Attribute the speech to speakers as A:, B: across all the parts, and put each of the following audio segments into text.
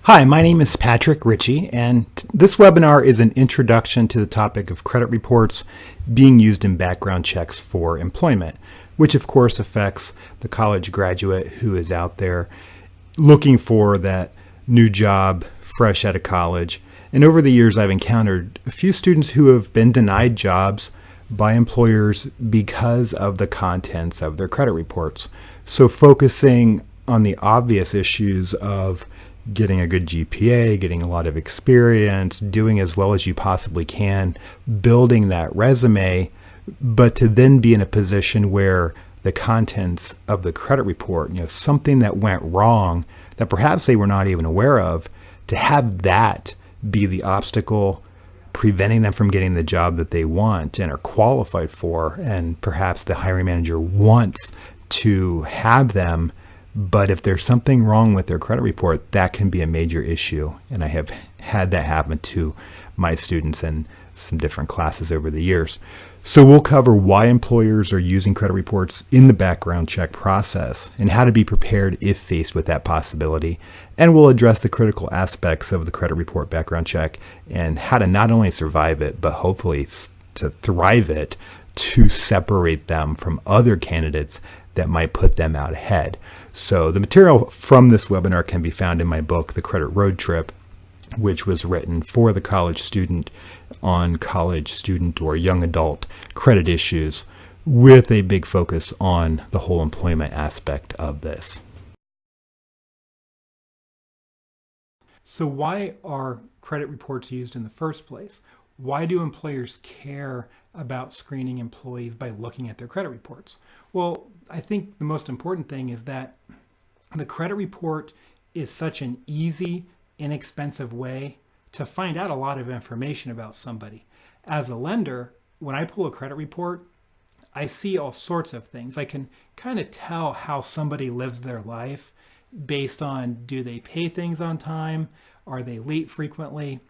A: Hi, my name is Patrick Ritchie, and this webinar is an introduction to the topic of credit reports being used in background checks for employment, which of course affects the college graduate who is out there looking for that new job fresh out of college. And over the years, I've encountered a few students who have been denied jobs by employers because of the contents of their credit reports. So focusing on the obvious issues of getting a good GPA, getting a lot of experience, doing as well as you possibly can, building that resume, but to then be in a position where the contents of the credit report, something that went wrong that perhaps they were not even aware of, to have that be the obstacle preventing them from getting the job that they want and are qualified for, and perhaps the hiring manager wants to have them. But if there's something wrong with their credit report, that can be a major issue. And I have had that happen to my students in some different classes over the years. So we'll cover why employers are using credit reports in the background check process and how to be prepared if faced with that possibility. And we'll address the critical aspects of the credit report background check and how to not only survive it, but hopefully to thrive it, to separate them from other candidates that might put them out ahead. So the material from this webinar can be found in my book, The Credit Road Trip, which was written for the college student on college student or young adult credit issues, with a big focus on the whole employment aspect of this. So why are credit reports used in the first place? Why do employers care about screening employees by looking at their credit reports? Well, I think the most important thing is that the credit report is such an easy, inexpensive way to find out a lot of information about somebody. As a lender, when I pull a credit report, I see all sorts of things. I can kind of tell how somebody lives their life based on, do they pay things on time? Are they late frequently?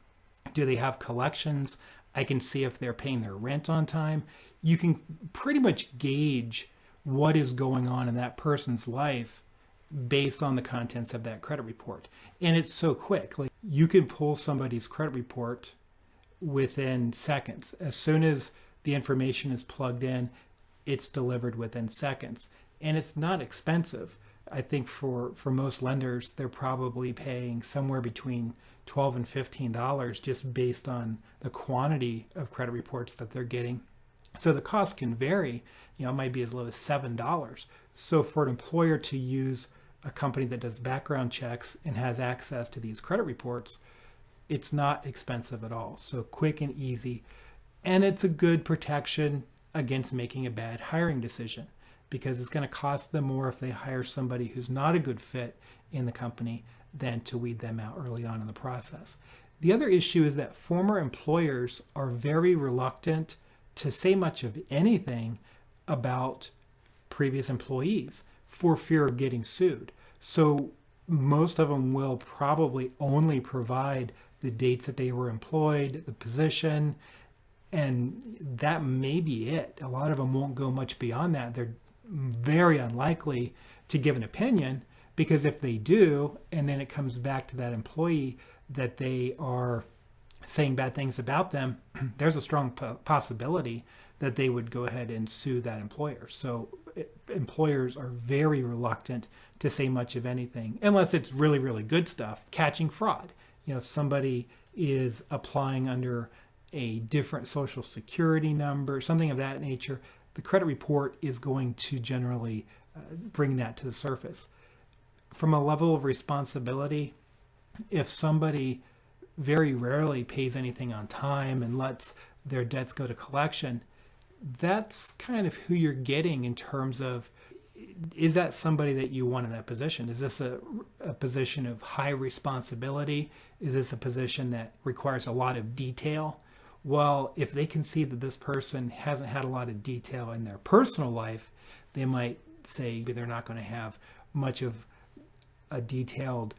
A: Do they have collections? I can see if they're paying their rent on time. You can pretty much gauge what is going on in that person's life based on the contents of that credit report. And it's so quick. Like, you can pull somebody's credit report within seconds. As soon as the information is plugged in, it's delivered within seconds. And it's not expensive. I think for most lenders, they're probably paying somewhere between $12 and $15 just based on the quantity of credit reports that they're getting. So the cost can vary. It might be as low as $7. So for an employer to use a company that does background checks and has access to these credit reports, it's not expensive at all. So quick and easy. And it's a good protection against making a bad hiring decision, because it's going to cost them more if they hire somebody who's not a good fit in the company than to weed them out early on in the process. The other issue is that former employers are very reluctant to say much of anything about previous employees for fear of getting sued. So most of them will probably only provide the dates that they were employed, the position, and that may be it. A lot of them won't go much beyond that. They're very unlikely to give an opinion, because if they do, and then it comes back to that employee that they are saying bad things about them, there's a strong possibility that they would go ahead and sue that employer. So employers are very reluctant to say much of anything, unless it's really, really good stuff. Catching fraud. If somebody is applying under a different social security number, something of that nature, the credit report is going to generally bring that to the surface. From a level of responsibility, if somebody very rarely pays anything on time and lets their debts go to collection, that's kind of who you're getting in terms of, is that somebody that you want in that position? Is this a position of high responsibility? Is this a position that requires a lot of detail? Well, if they can see that this person hasn't had a lot of detail in their personal life, they might say they're not going to have much of a detailed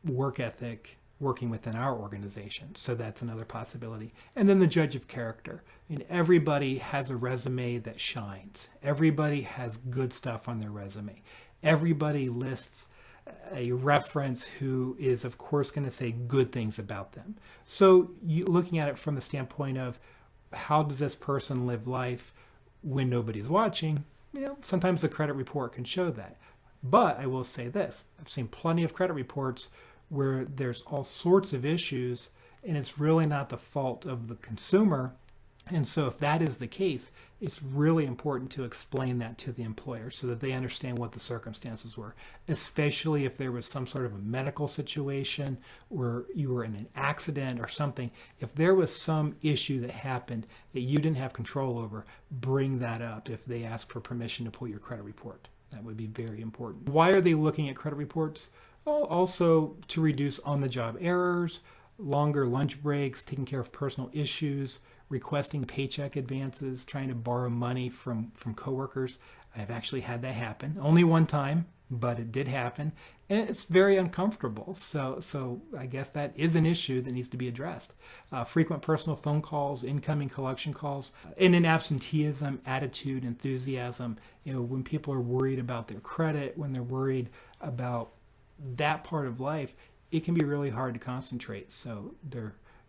A: work ethic working within our organization. So that's another possibility. And then the judge of character. Everybody has a resume that shines. Everybody has good stuff on their resume. Everybody lists a reference who is, of course, going to say good things about them. So looking at it from the standpoint of how does this person live life when nobody's watching, sometimes the credit report can show that. But I will say this, I've seen plenty of credit reports where there's all sorts of issues and it's really not the fault of the consumer. And so if that is the case, it's really important to explain that to the employer so that they understand what the circumstances were, especially if there was some sort of a medical situation or you were in an accident or something. If there was some issue that happened that you didn't have control over, bring that up if they ask for permission to pull your credit report. That would be very important. Why are they looking at credit reports? Well, also to reduce on-the-job errors, longer lunch breaks, taking care of personal issues, requesting paycheck advances, trying to borrow money from coworkers. I've actually had that happen. Only one time, but it did happen. And it's very uncomfortable. So I guess that is an issue that needs to be addressed. Frequent personal phone calls, incoming collection calls, and an absenteeism, attitude, enthusiasm. When people are worried about their credit, when they're worried about that part of life, it can be really hard to concentrate. So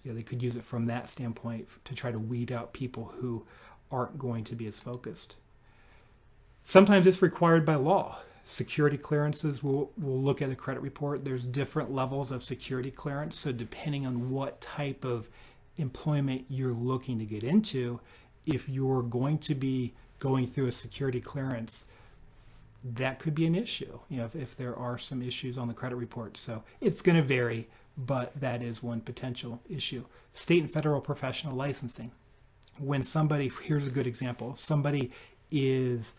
A: they could use it from that standpoint to try to weed out people who aren't going to be as focused. Sometimes it's required by law. Security clearances will look at a credit report. There's different levels of security clearance. So depending on what type of employment you're looking to get into, if you're going to be going through a security clearance, that could be an issue, if there are some issues on the credit report. So it's going to vary, but that is one potential issue. State and federal professional licensing. When here's a good example, if somebody is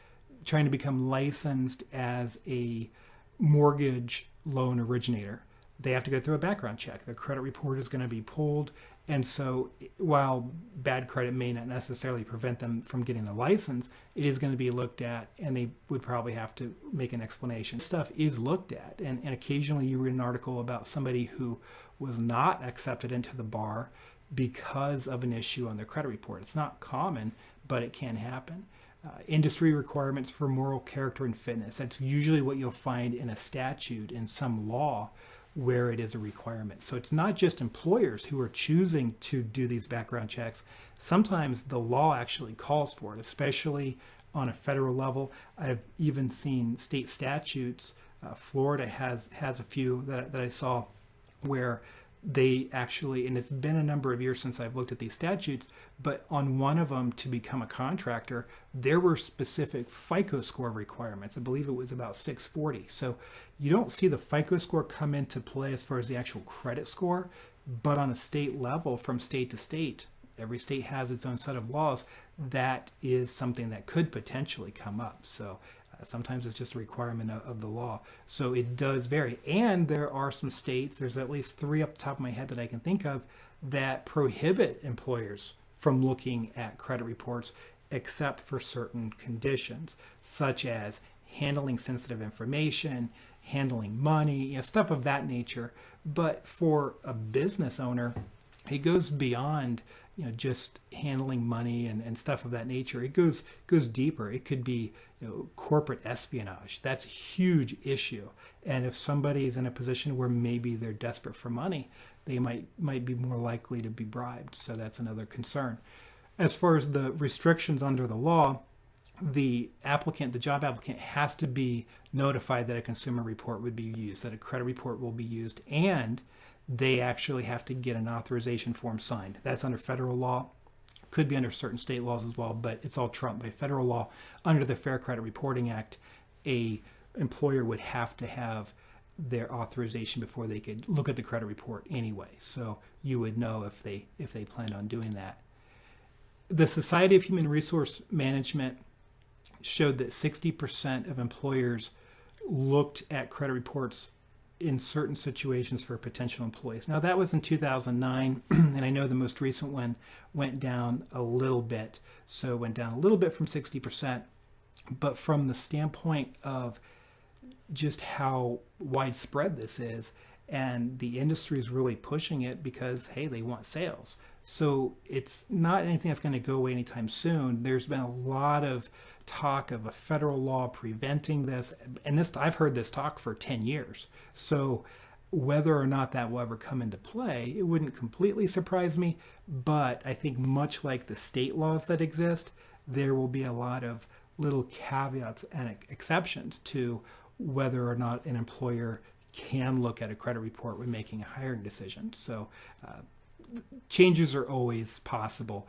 A: trying to become licensed as a mortgage loan originator, they have to go through a background check. Their credit report is going to be pulled. And so while bad credit may not necessarily prevent them from getting the license, it is going to be looked at and they would probably have to make an explanation. Stuff is looked at. And occasionally you read an article about somebody who was not accepted into the bar because of an issue on their credit report. It's not common, but it can happen. Industry requirements for moral character and fitness. That's usually what you'll find in a statute, in some law, where it is a requirement. So it's not just employers who are choosing to do these background checks. Sometimes the law actually calls for it, especially on a federal level. I've even seen state statutes. Florida has a few that I saw where they actually, and it's been a number of years since I've looked at these statutes, but on one of them, to become a contractor, there were specific FICO score requirements. I believe it was about 640. So you don't see the FICO score come into play as far as the actual credit score, but on a state level, from state to state, every state has its own set of laws. That is something that could potentially come up. So sometimes it's just a requirement of the law. So it does vary. And there are some states, there's at least 3 up the top of my head that I can think of, that prohibit employers from looking at credit reports except for certain conditions, such as handling sensitive information, handling money, stuff of that nature. But for a business owner, it goes beyond just handling money and stuff of that nature. It goes deeper. It could be corporate espionage. That's a huge issue. And if somebody is in a position where maybe they're desperate for money, they might be more likely to be bribed. So that's another concern. As far as the restrictions under the law, the job applicant has to be notified that a consumer report would be used, that a credit report will be used, and they actually have to get an authorization form signed. That's under federal law. Could be under certain state laws as well, but it's all trumped by federal law. Under the Fair Credit Reporting Act, a employer would have to have their authorization before they could look at the credit report anyway. So you would know if they plan on doing that. The Society of Human Resource Management showed that 60% of employers looked at credit reports in certain situations for potential employees. Now that was in 2009, and I know the most recent one went down a little bit. So it went down a little bit from 60%, but from the standpoint of just how widespread this is, and the industry is really pushing it because, hey, they want sales. So it's not anything that's going to go away anytime soon. There's been a lot of talk of a federal law preventing this, and this I've heard this talk for 10 years. So whether or not that will ever come into play, it wouldn't completely surprise me, but I think much like the state laws that exist, there will be a lot of little caveats and exceptions to whether or not an employer can look at a credit report when making a hiring decision. So changes are always possible,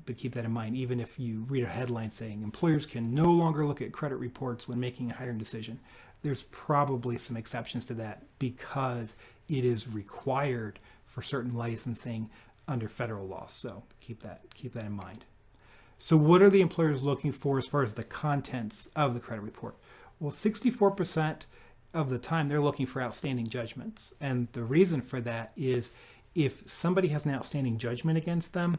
A: but keep that in mind. Even if you read a headline saying employers can no longer look at credit reports when making a hiring decision, there's probably some exceptions to that because it is required for certain licensing under federal law. So keep that in mind. So what are the employers looking for as far as the contents of the credit report? Well, 64% of the time they're looking for outstanding judgments. And the reason for that is if somebody has an outstanding judgment against them,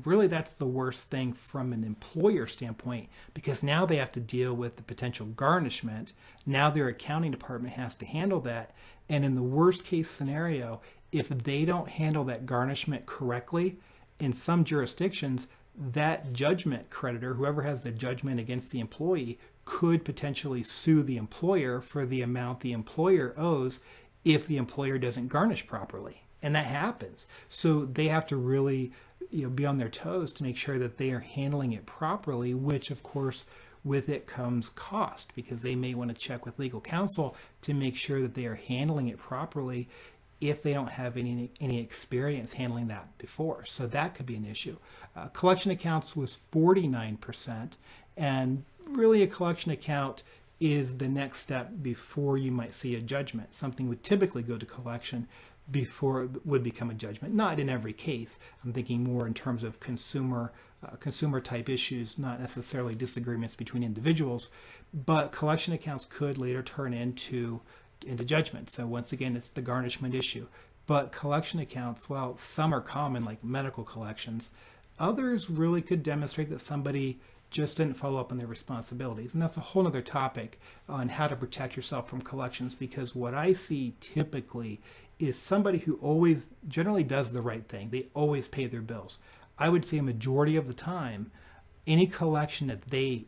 A: really that's the worst thing from an employer standpoint, because now they have to deal with the potential garnishment. Now their accounting department has to handle that. And in the worst case scenario, if they don't handle that garnishment correctly, in some jurisdictions, that judgment creditor, whoever has the judgment against the employee, could potentially sue the employer for the amount the employer owes if the employer doesn't garnish properly. And that happens. So they have to really be on their toes to make sure that they are handling it properly, which of course with it comes cost, because they may want to check with legal counsel to make sure that they are handling it properly if they don't have any experience handling that before. So that could be an issue. Collection accounts was 49%, and really a collection account is the next step before you might see a judgment. Something would typically go to collection before it would become a judgment. Not in every case. I'm thinking more in terms of consumer type issues, not necessarily disagreements between individuals, but collection accounts could later turn into judgment. So once again, it's the garnishment issue. But collection accounts, well, some are common, like medical collections. Others really could demonstrate that somebody just didn't follow up on their responsibilities. And that's a whole other topic on how to protect yourself from collections, because what I see typically is somebody who always generally does the right thing. They always pay their bills. I would say a majority of the time, any collection that they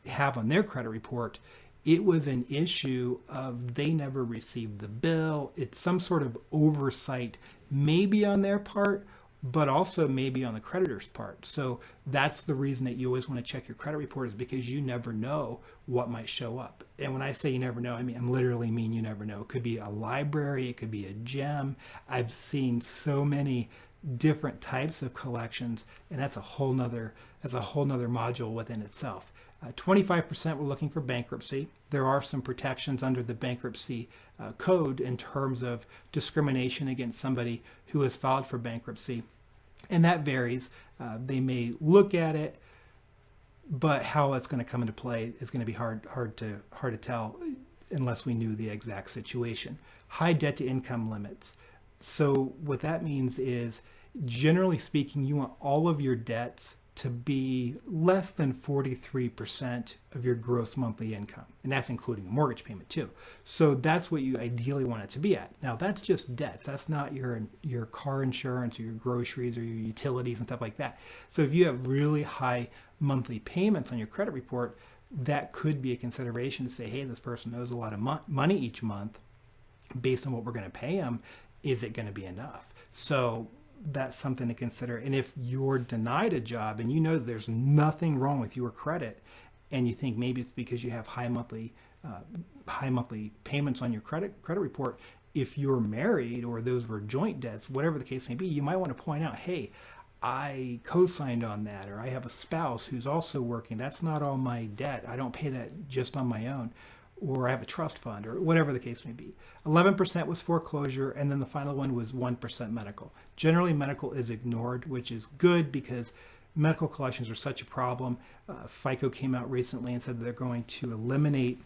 A: have on their credit report, it was an issue of they never received the bill. It's some sort of oversight, maybe on their part, but also maybe on the creditor's part. So that's the reason that you always want to check your credit report, is because you never know what might show up. And when I say you never know, I literally mean you never know. It could be a library, it could be a gem. I've seen so many different types of collections, and that's a whole nother module within itself. 25% were looking for bankruptcy. There are some protections under the bankruptcy code in terms of discrimination against somebody who has filed for bankruptcy, and that varies. They may look at it, but how it's going to come into play is going to be hard to tell unless we knew the exact situation. High debt to income limits. So what that means is, generally speaking, you want all of your debts to be less than 43% of your gross monthly income. And that's including a mortgage payment too. So that's what you ideally want it to be at. Now that's just debts. That's not your car insurance or your groceries or your utilities and stuff like that. So if you have really high monthly payments on your credit report, that could be a consideration to say, hey, this person owes a lot of money each month. Based on what we're going to pay them, is it going to be enough? So that's something to consider. And if you're denied a job and you know that there's nothing wrong with your credit, and you think maybe it's because you have high monthly payments on your credit report, if you're married or those were joint debts, whatever the case may be, you might want to point out, hey, I co-signed on that, or I have a spouse who's also working. That's not all my debt. I don't pay that just on my own. Or I have a trust fund, or whatever the case may be. 11% was foreclosure, and then the final one was 1% medical. Generally, medical is ignored, which is good because medical collections are such a problem. FICO came out recently and said that they're going to eliminate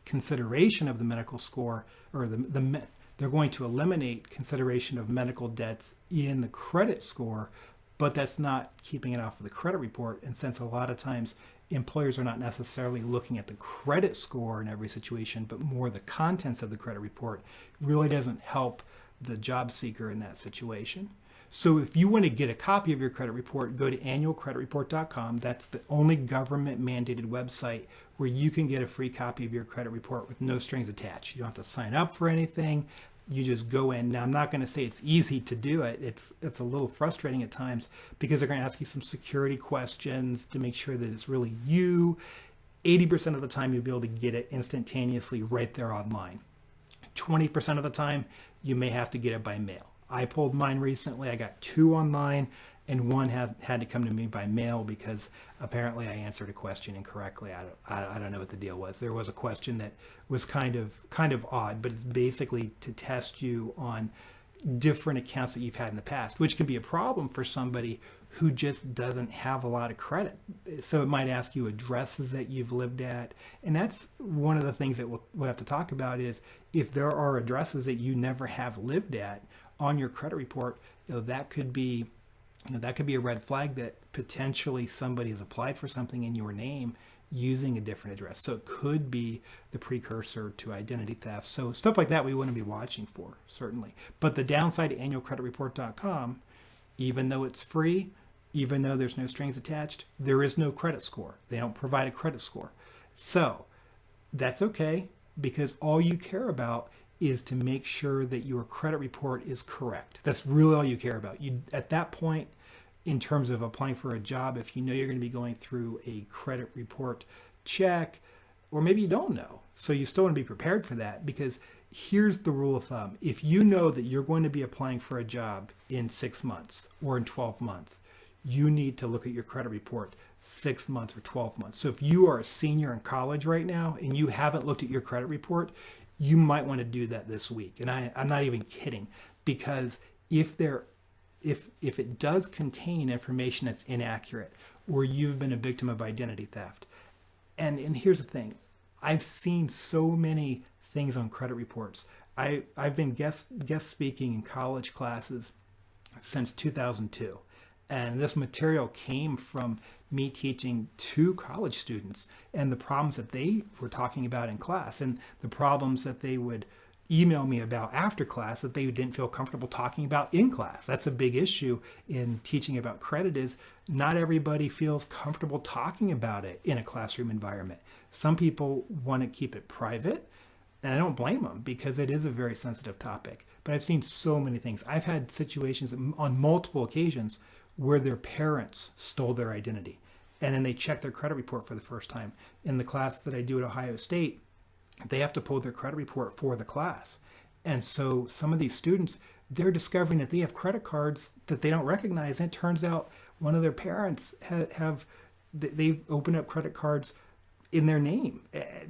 A: consideration of the medical score, or they're going to eliminate consideration of medical debts in the credit score, but that's not keeping it off of the credit report. And since a lot of times employers are not necessarily looking at the credit score in every situation, but more the contents of the credit report, really doesn't help the job seeker in that situation. So if you want to get a copy of your credit report, go to annualcreditreport.com. That's the only government mandated website where you can get a free copy of your credit report with no strings attached. You don't have to sign up for anything. You just go in. Now, I'm not going to say it's easy to do it. It's a little frustrating at times because they're going to ask you some security questions to make sure that it's really you. 80% of the time, you'll be able to get it instantaneously right there online. 20% of the time, you may have to get it by mail. I pulled mine recently. I got 2 online, and 1 had to come to me by mail because apparently I answered a question incorrectly. I don't know what the deal was. There was a question that was kind of odd, but it's basically to test you on different accounts that you've had in the past, which can be a problem for somebody who just doesn't have a lot of credit. So it might ask you addresses that you've lived at. And that's one of the things that we'll have to talk about is if there are addresses that you never have lived at on your credit report, that could be a red flag that potentially somebody has applied for something in your name using a different address. So it could be the precursor to identity theft. So stuff like that we want to be watching for, certainly. But the downside to annualcreditreport.com, even though it's free, even though there's no strings attached, there is no credit score. They don't provide a credit score. So that's okay because all you care about is to make sure that your credit report is correct. That's really all you care about. You at that point, in terms of applying for a job, if you know you're going to be going through a credit report check, or maybe you don't know, so you still want to be prepared for that because here's the rule of thumb. If you know that you're going to be applying for a job in 6 months or in 12 months, you need to look at your credit report 6 months or 12 months. So if you are a senior in college right now and you haven't looked at your credit report, you might want to do that this week. And I'm not even kidding, because if it does contain information that's inaccurate or you've been a victim of identity theft, and here's the thing, I've seen so many things on credit reports. I've been guest speaking in college classes since 2002. And this material came from me teaching 2 college students and the problems that they were talking about in class and the problems that they would email me about after class that they didn't feel comfortable talking about in class. That's a big issue in teaching about credit is not everybody feels comfortable talking about it in a classroom environment. Some people want to keep it private, and I don't blame them because it is a very sensitive topic. But I've seen so many things. I've had situations on multiple occasions where their parents stole their identity. And then they check their credit report for the first time. In the class that I do at Ohio State, they have to pull their credit report for the class. And so some of these students, they're discovering that they have credit cards that they don't recognize. And it turns out one of their parents they've opened up credit cards in their name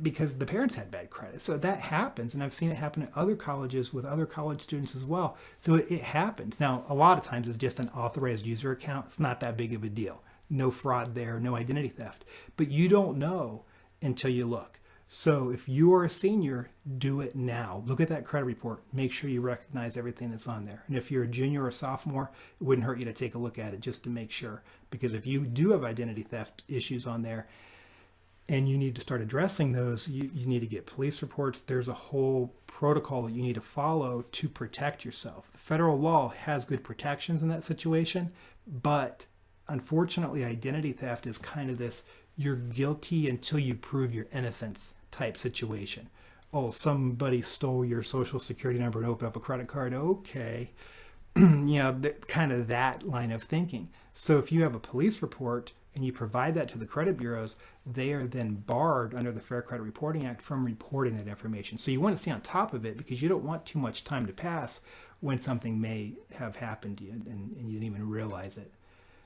A: because the parents had bad credit. So that happens. And I've seen it happen at other colleges with other college students as well. So it happens. Now, a lot of times it's just an authorized user account. It's not that big of a deal. No fraud there, no identity theft. But you don't know until you look. So if you are a senior, do it now. Look at that credit report. Make sure you recognize everything that's on there. And if you're a junior or a sophomore, it wouldn't hurt you to take a look at it just to make sure. Because if you do have identity theft issues on there, and you need to start addressing those, you need to get police reports. There's a whole protocol that you need to follow to protect yourself. The federal law has good protections in that situation, but unfortunately, identity theft is kind of this, you're guilty until you prove your innocence type situation. Oh, somebody stole your social security number and opened up a credit card. Okay. Kind of that line of thinking. So if you have a police report and you provide that to the credit bureaus, they are then barred under the Fair Credit Reporting Act from reporting that information. So you want to stay on top of it because you don't want too much time to pass when something may have happened to you and you didn't even realize it.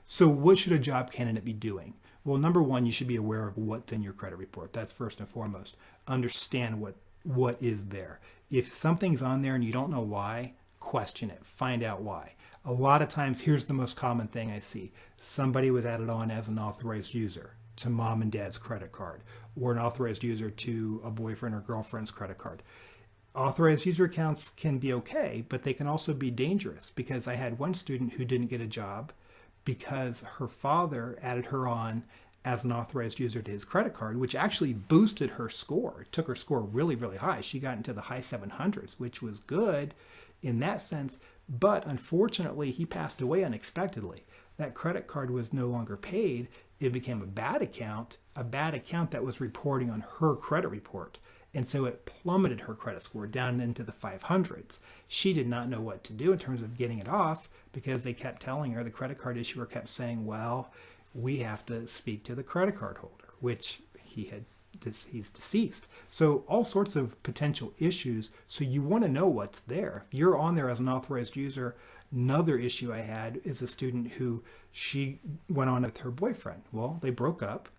A: So what should a job candidate be doing? Well, number one, you should be aware of what's in your credit report. That's first and foremost. Understand what is there. If something's on there and you don't know why, question it. Find out why. A lot of times, here's the most common thing I see. Somebody was added on as an authorized user to mom and dad's credit card, or an authorized user to a boyfriend or girlfriend's credit card. Authorized user accounts can be okay, but they can also be dangerous because I had one student who didn't get a job because her father added her on as an authorized user to his credit card, which actually boosted her score. It took her score really, really high. She got into the high 700s, which was good in that sense. But unfortunately, he passed away unexpectedly. That credit card was no longer paid. It became a bad account that was reporting on her credit report. And so it plummeted her credit score down into the 500s. She did not know what to do in terms of getting it off because they kept telling her, the credit card issuer kept saying, well, we have to speak to the credit card holder, which he's deceased. So all sorts of potential issues. So you want to know what's there. If you're on there as an authorized user, another issue I had is a student who she went on with her boyfriend. Well, they broke up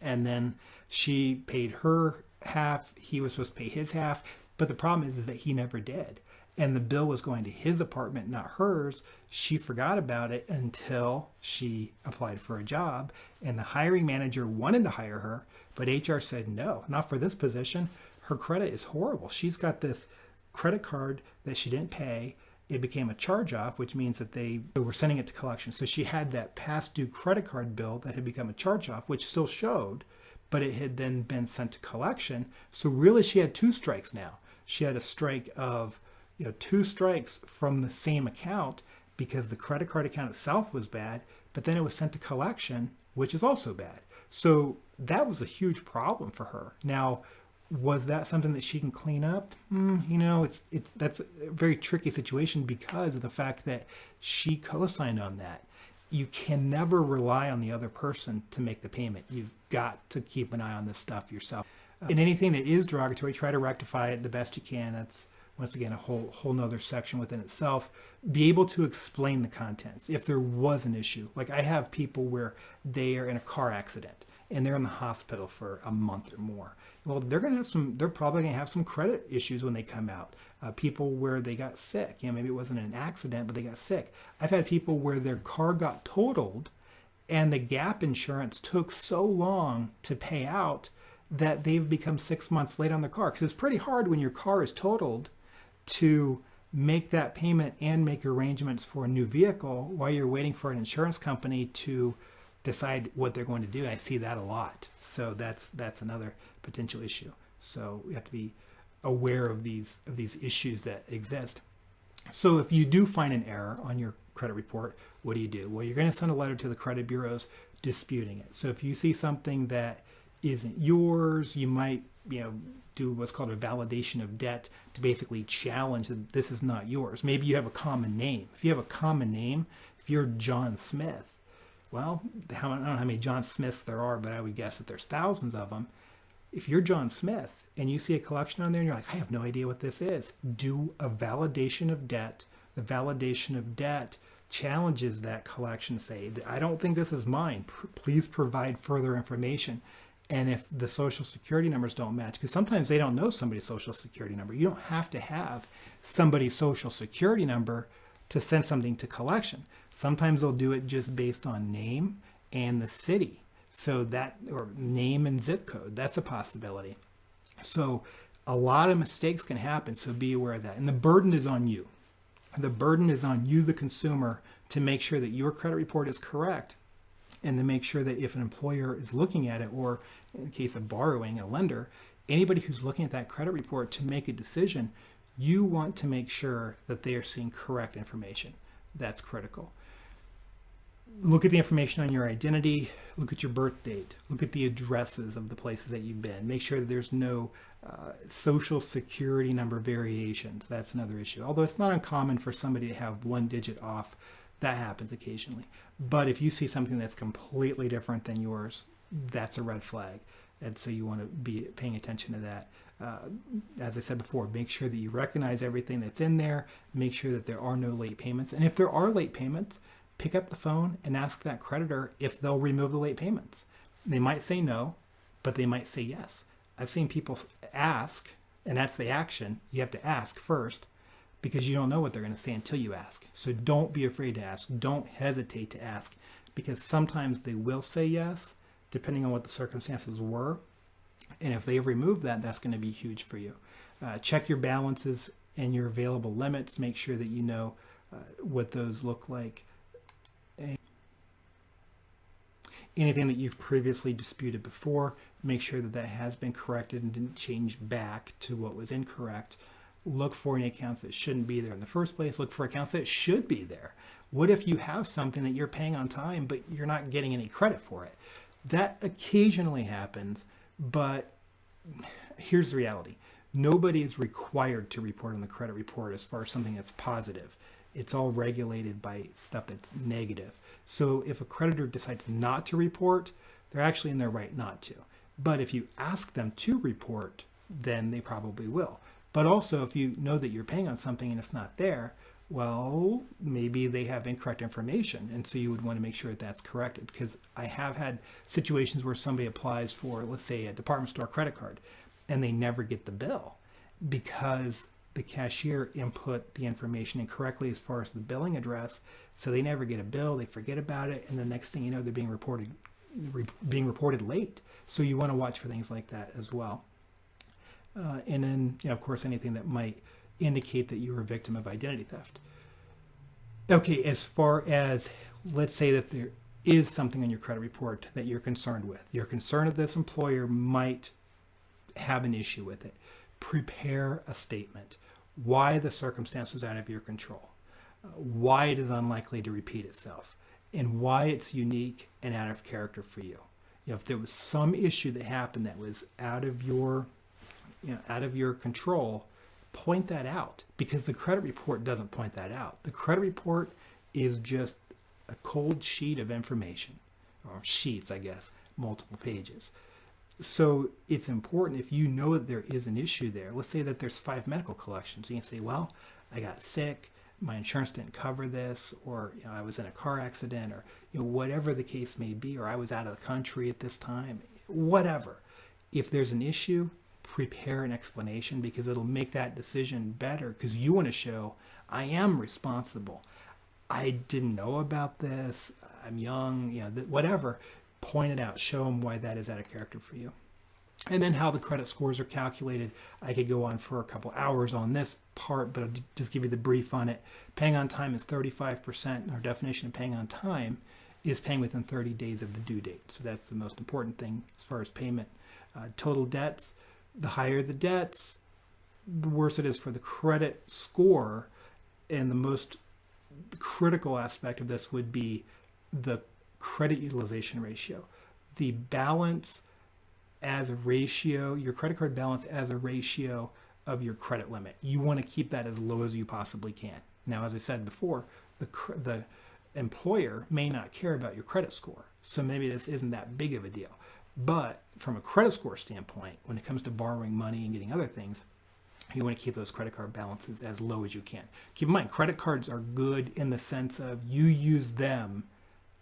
A: and then she paid her half. He was supposed to pay his half. But the problem is that he never did. And the bill was going to his apartment, not hers. She forgot about it until she applied for a job. And the hiring manager wanted to hire her, but HR said, no, not for this position. Her credit is horrible. She's got this credit card that she didn't pay. It became a charge off, which means that they were sending it to collection. So she had that past due credit card bill that had become a charge off, which still showed, but it had then been sent to collection. So really she had two strikes now. She had a strike of two strikes from the same account because the credit card account itself was bad, but then it was sent to collection, which is also bad. So that was a huge problem for her. Now, was that something that she can clean up? That's a very tricky situation because of the fact that she co-signed on that. You can never rely on the other person to make the payment. You've got to keep an eye on this stuff yourself. And anything that is derogatory, try to rectify it the best you can. That's, once again, a whole nother section within itself. Be able to explain the contents if there was an issue. Like I have people where they are in a car accident and they're in the hospital for a month or more. Well, they're probably going to have some credit issues when they come out. People where they got sick, maybe it wasn't an accident, but they got sick. I've had people where their car got totaled and the gap insurance took so long to pay out that they've become 6 months late on their car. Because it's pretty hard when your car is totaled to make that payment and make arrangements for a new vehicle while you're waiting for an insurance company to decide what they're going to do. I see that a lot. So that's another potential issue. So we have to be aware of these issues that exist. So if you do find an error on your credit report, what do? Well, you're going to send a letter to the credit bureaus disputing it. So if you see something that isn't yours, you might do what's called a validation of debt to basically challenge that this is not yours. Maybe you have a common name. If you have a common name, if you're John Smith, well, I don't know how many John Smiths there are, but I would guess that there's thousands of them. If you're John Smith and you see a collection on there and you're like, I have no idea what this is, do a validation of debt. The validation of debt challenges that collection. Say, I don't think this is mine. Please provide further information. And if the social security numbers don't match, because sometimes they don't know somebody's social security number. You don't have to have somebody's social security number to send something to collection. Sometimes they'll do it just based on name and the city. So that, or name and zip code, that's a possibility. So a lot of mistakes can happen. So be aware of that. And the burden is on you. The burden is on you, the consumer, to make sure that your credit report is correct. And to make sure that if an employer is looking at it, or in the case of borrowing, a lender, anybody who's looking at that credit report to make a decision, you want to make sure that they are seeing correct information. That's critical. Look at the information on your identity, look at your birth date, look at the addresses of the places that you've been. Make sure that there's no social security number variations. That's another issue. Although it's not uncommon for somebody to have one digit off. That happens occasionally. But if you see something that's completely different than yours, that's a red flag. And so you want to be paying attention to that. As I said before, make sure that you recognize everything that's in there. Make sure that there are no late payments. And if there are late payments, pick up the phone and ask that creditor if they'll remove the late payments. They might say no, but they might say yes. I've seen people ask, and that's the action. You have to ask first, because you don't know what they're going to say until you ask. So don't be afraid to ask. Don't hesitate to ask, because sometimes they will say yes, depending on what the circumstances were. And if they've removed that, that's going to be huge for you. Check your balances and your available limits. Make sure that you know what those look like. Anything that you've previously disputed before, make sure that that has been corrected and didn't change back to what was incorrect. look for any accounts that shouldn't be there in the first place. Look for accounts that should be there. What if you have something that you're paying on time, but you're not getting any credit for it? That occasionally happens, but here's the reality. Nobody is required to report on the credit report as far as something that's positive. It's all regulated by stuff that's negative. So if a creditor decides not to report, they're actually in their right not to. But if you ask them to report, then they probably will. But also, if you know that you're paying on something and it's not there, well, maybe they have incorrect information. And so you would want to make sure that that's corrected. Because I have had situations where somebody applies for, let's say, a department store credit card, and they never get the bill because the cashier input the information incorrectly as far as the billing address. So they never get a bill, they forget about it, and the next thing you know, they're being reported late. So you want to watch for things like that as well. And then, of course, anything that might indicate that you were a victim of identity theft. Okay, as far as, let's say that there is something on your credit report that you're concerned with. You're concerned that this employer might have an issue with it. Prepare a statement. Why the circumstance is out of your control. Why it is unlikely to repeat itself. And why it's unique and out of character for you. If there was some issue that happened that was out of your control, point that out, because the credit report doesn't point that out. The credit report is just a cold sheet of information, or sheets, I guess, multiple pages. So it's important, if you know that there is an issue there, let's say that there's 5 medical collections, you can say, well, I got sick, my insurance didn't cover this, or I was in a car accident, or whatever the case may be, or I was out of the country at this time, whatever. If there's an issue, prepare an explanation, because it'll make that decision better, because you want to show, I am responsible. I didn't know about this. I'm young, whatever. Point it out. Show them why that is out of character for you. And then how the credit scores are calculated. I could go on for a couple hours on this part, but I'll just give you the brief on it. Paying on time is 35%. Our definition of paying on time is paying within 30 days of the due date. So that's the most important thing as far as payment. Total debts. The higher the debts, the worse it is for the credit score. And the most critical aspect of this would be the credit utilization ratio. The balance as a ratio, your credit card balance as a ratio of your credit limit. You want to keep that as low as you possibly can. Now, as I said before, the employer may not care about your credit score. So maybe this isn't that big of a deal. But from a credit score standpoint, when it comes to borrowing money and getting other things, you want to keep those credit card balances as low as you can. Keep in mind, credit cards are good in the sense of you use them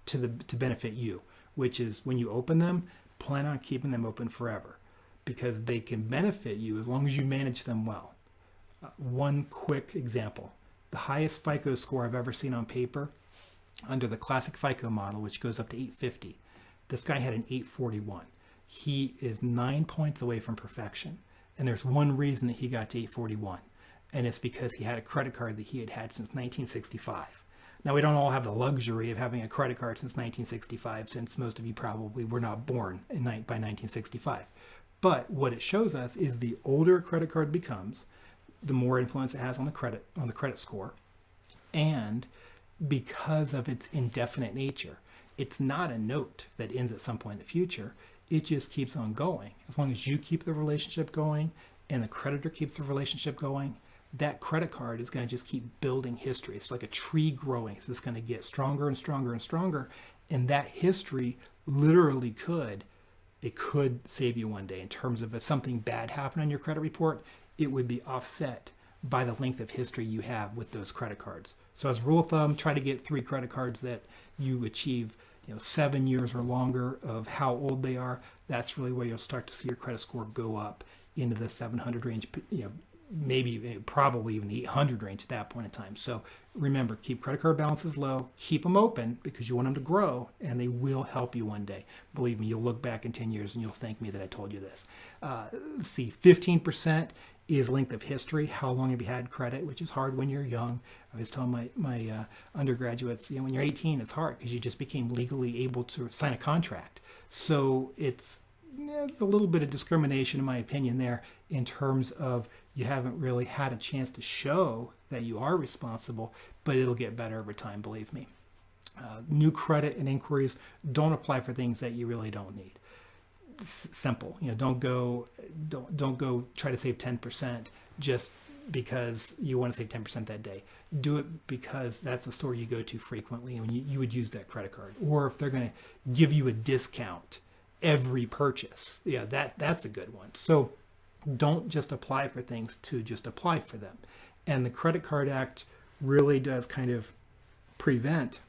A: to benefit you, which is when you open them, plan on keeping them open forever, because they can benefit you as long as you manage them well. One quick example, the highest FICO score I've ever seen on paper under the classic FICO model, which goes up to 850. This guy had an 841. He is 9 points away from perfection. And there's one reason that he got to 841. And it's because he had a credit card that he had had since 1965. Now, we don't all have the luxury of having a credit card since 1965, since most of you probably were not born by 1965. But what it shows us is the older a credit card becomes, the more influence it has on the credit score. And because of its indefinite nature, it's not a note that ends at some point in the future. It just keeps on going. As long as you keep the relationship going and the creditor keeps the relationship going, that credit card is going to just keep building history. It's like a tree growing. So it's going to get stronger and stronger and stronger. And that history literally could save you one day in terms of if something bad happened on your credit report, it would be offset by the length of history you have with those credit cards. So as a rule of thumb, try to get 3 credit cards that you achieve 7 years or longer of how old they are. That's really where you'll start to see your credit score go up into the 700 range, maybe probably even the 800 range at that point in time. So remember, keep credit card balances low, keep them open because you want them to grow, and they will help you one day. Believe me, you'll look back in 10 years and you'll thank me that I told you this. Let's see, 15% is length of history. How long have you had credit, which is hard when you're young. I was telling my undergraduates, when you're 18, it's hard because you just became legally able to sign a contract. So it's There's a little bit of discrimination, in my opinion, there in terms of you haven't really had a chance to show that you are responsible, but it'll get better over time, believe me. New credit and inquiries, don't apply for things that you really don't need. Simple, don't go try to save 10% just because you want to save 10% that day. Do it because that's the store you go to frequently and you would use that credit card. Or if they're going to give you a discount every purchase, that's a good one. So don't just apply for things to just apply for them. And the Credit Card Act really does kind of prevent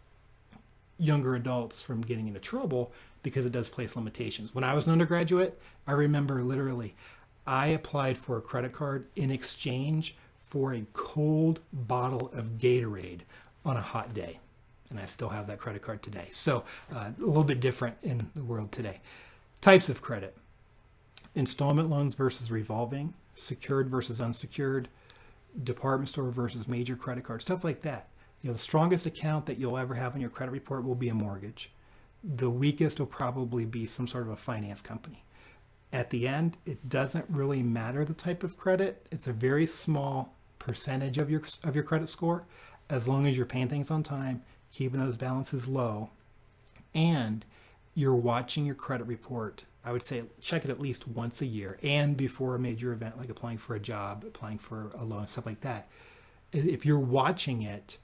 A: younger adults from getting into trouble because it does place limitations. When I was an undergraduate, I remember literally I applied for a credit card in exchange for a cold bottle of Gatorade on a hot day. And I still have that credit card today. So a little bit different in the world today. Types of credit: installment loans versus revolving, secured versus unsecured, department store versus major credit card, stuff like that. The strongest account that you'll ever have on your credit report will be a mortgage. The weakest will probably be some sort of a finance company. At the end, it doesn't really matter the type of credit. It's a very small percentage of your credit score, as long as you're paying things on time, keeping those balances low, and you're watching your credit report. I would say check it at least once a year and before a major event like applying for a job, applying for a loan, stuff like that. If you're watching it,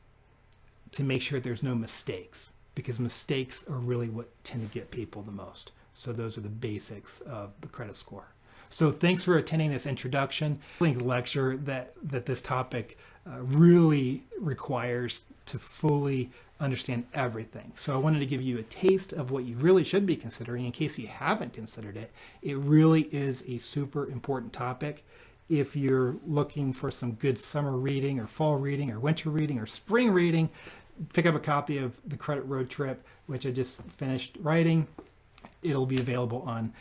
A: to make sure there's no mistakes, because mistakes are really what tend to get people the most. So those are the basics of the credit score. So thanks for attending this introduction lecture that this topic really requires to fully understand everything. So I wanted to give you a taste of what you really should be considering in case you haven't considered it. It really is a super important topic. If you're looking for some good summer reading or fall reading or winter reading or spring reading, pick up a copy of The Credit Road Trip, which I just finished writing. It'll be available on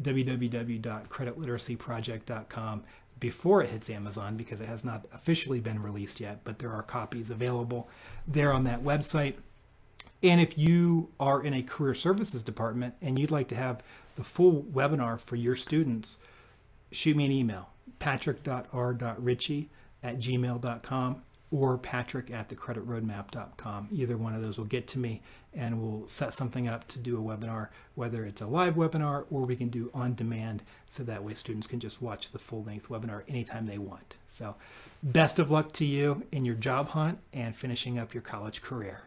A: www.creditliteracyproject.com before it hits Amazon, because it has not officially been released yet, but there are copies available there on that website. And if you are in a career services department and you'd like to have the full webinar for your students, shoot me an email, patrick.r.ritchie@gmail.com or patrick@thecreditroadmap.com. Either one of those will get to me, and we'll set something up to do a webinar, whether it's a live webinar or we can do on demand, so that way students can just watch the full-length webinar anytime they want. So best of luck to you in your job hunt and finishing up your college career.